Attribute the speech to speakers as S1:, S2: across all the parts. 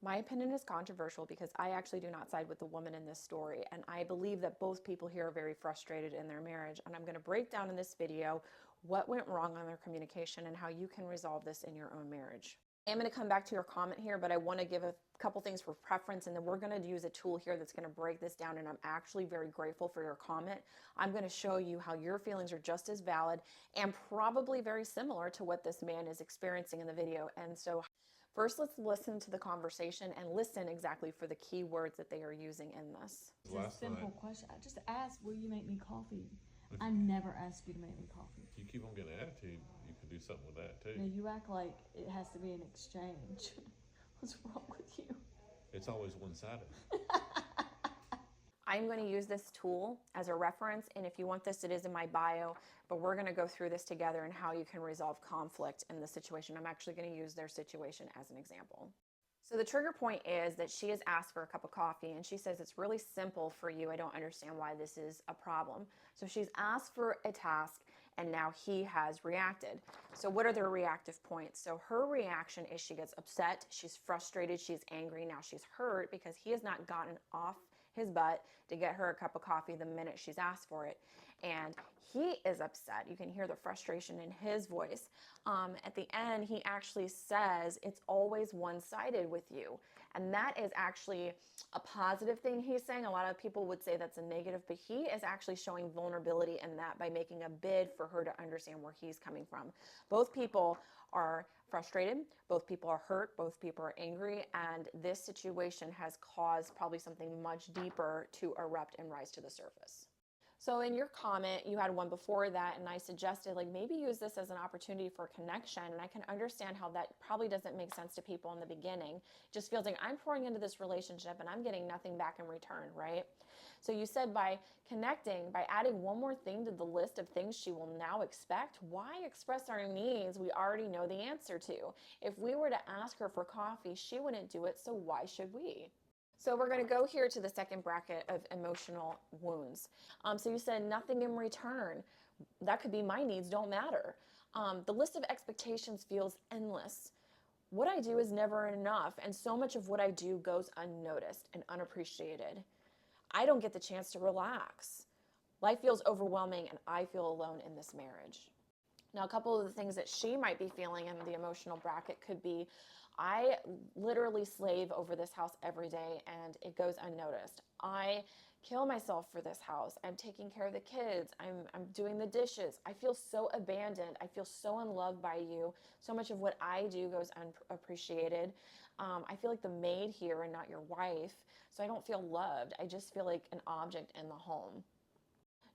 S1: My opinion is controversial because I actually do not side with the woman in this story, and I believe that both people here are very frustrated in their marriage, and I'm going to break down in this video what went wrong on their communication and how you can resolve this in your own marriage. I'm going to come back to your comment here, but I want to give a couple things for preference, and then we're going to use a tool here that's going to break this down, and I'm actually very grateful for your comment. I'm going to show you how your feelings are just as valid and probably very similar to what this man is experiencing in the video. And so first, let's listen to the conversation and listen exactly for the key words that they are using in this.
S2: It's a simple question. I just asked, will you make me coffee? I never asked you to make me coffee.
S3: If you keep on getting an attitude, you can do something with that too.
S2: Now you act like it has to be an exchange. What's wrong with you?
S3: It's always one-sided.
S1: I'm going to use this tool as a reference, and if you want this, it is in my bio, but we're going to go through this together and how you can resolve conflict in the situation. I'm actually going to use their situation as an example. So the trigger point is that she has asked for a cup of coffee, and she says, it's really simple for you. I don't understand why this is a problem. So she's asked for a task, and now he has reacted. So what are their reactive points? So her reaction is she gets upset, she's frustrated, she's angry, now she's hurt because he has not gotten off his butt to get her a cup of coffee the minute she's asked for it. And he is upset. You can hear the frustration in his voice. At the end, he actually says, it's always one-sided with you. And that is actually a positive thing he's saying. A lot of people would say that's a negative, but he is actually showing vulnerability in that by making a bid for her to understand where he's coming from. Both people are frustrated, both people are hurt, both people are angry, and this situation has caused probably something much deeper to erupt and rise to the surface. So in your comment, you had one before that, and I suggested like maybe use this as an opportunity for connection, and I can understand how that probably doesn't make sense to people in the beginning. It just feels like I'm pouring into this relationship and I'm getting nothing back in return, right? So you said by connecting, by adding one more thing to the list of things she will now expect, why express our needs we already know the answer to? If we were to ask her for coffee, she wouldn't do it, so why should we? So we're going to go here to the second bracket of emotional wounds. So you said nothing in return. That could be my needs don't matter. The list of expectations feels endless. What I do is never enough, and so much of what I do goes unnoticed and unappreciated. I don't get the chance to relax. Life feels overwhelming, and I feel alone in this marriage. Now, a couple of the things that she might be feeling in the emotional bracket could be, I literally slave over this house every day and it goes unnoticed. I kill myself for this house. I'm taking care of the kids. I'm doing the dishes. I feel so abandoned. I feel so unloved by you. So much of what I do goes unappreciated. I feel like the maid here and not your wife. So I don't feel loved. I just feel like an object in the home.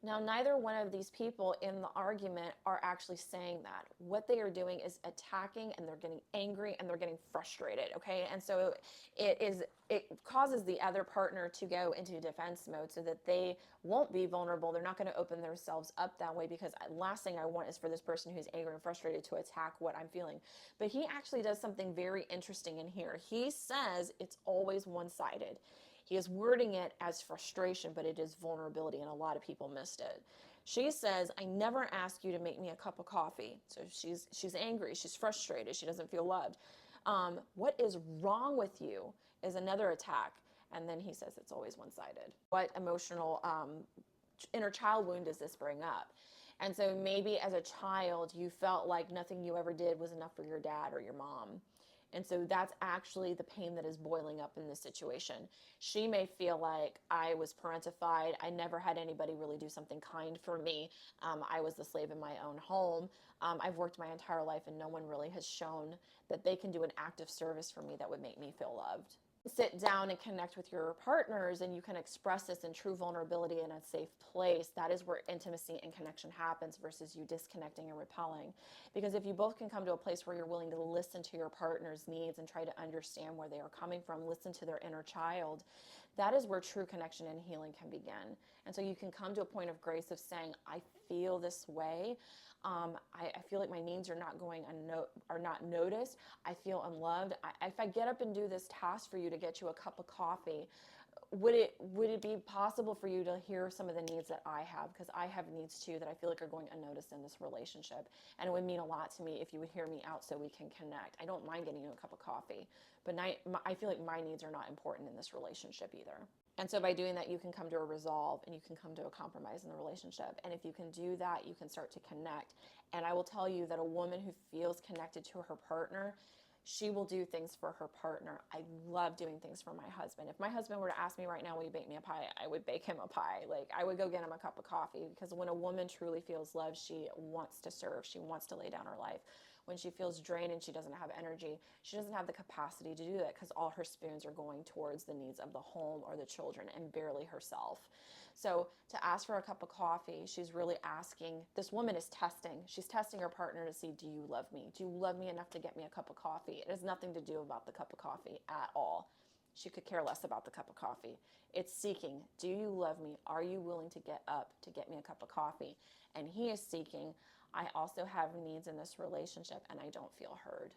S1: Now, neither one of these people in the argument are actually saying that. What they are doing is attacking, and they're getting angry, and they're getting frustrated, okay? And so it causes the other partner to go into defense mode so that they won't be vulnerable. They're not going to open themselves up that way, because last thing I want is for this person who's angry and frustrated to attack what I'm feeling. But he actually does something very interesting in here. He says it's always one-sided. He is wording it as frustration, but it is vulnerability, and a lot of people missed it. She says, I never asked you to make me a cup of coffee. So she's angry, she's frustrated, she doesn't feel loved. What is wrong with you is another attack. And then he says it's always one-sided. What emotional inner child wound does this bring up? And so maybe as a child, you felt like nothing you ever did was enough for your dad or your mom. And so that's actually the pain that is boiling up in this situation. She may feel like I was parentified. I never had anybody really do something kind for me. I was the slave in my own home. I've worked my entire life, and no one really has shown that they can do an act of service for me that would make me feel loved. Sit down and connect with your partners, and you can express this in true vulnerability in a safe place. That is where intimacy and connection happens versus you disconnecting and repelling. Because if you both can come to a place where you're willing to listen to your partner's needs and try to understand where they are coming from, listen to their inner child, that is where true connection and healing can begin. And so you can come to a point of grace of saying, I feel this way. I feel like my needs are not noticed. I feel unloved. If I get up and do this task for you to get you a cup of coffee, would it be possible for you to hear some of the needs that I have? Because I have needs too that I feel like are going unnoticed in this relationship. And it would mean a lot to me if you would hear me out so we can connect. I don't mind getting you a cup of coffee, but I feel like my needs are not important in this relationship either. And so by doing that, you can come to a resolve and you can come to a compromise in the relationship. And if you can do that, you can start to connect. And I will tell you that a woman who feels connected to her partner, she will do things for her partner. I love doing things for my husband. If my husband were to ask me right now, will you bake me a pie? I would bake him a pie. Like, I would go get him a cup of coffee, because when a woman truly feels love, she wants to serve. She wants to lay down her life. When she feels drained and she doesn't have energy, she doesn't have the capacity to do that, because all her spoons are going towards the needs of the home or the children and barely herself. So to ask for a cup of coffee, she's really asking, this woman is testing. She's testing her partner to see, do you love me? Do you love me enough to get me a cup of coffee? It has nothing to do about the cup of coffee at all. She could care less about the cup of coffee. It's seeking, do you love me? Are you willing to get up to get me a cup of coffee? And he is seeking, I also have needs in this relationship and I don't feel heard.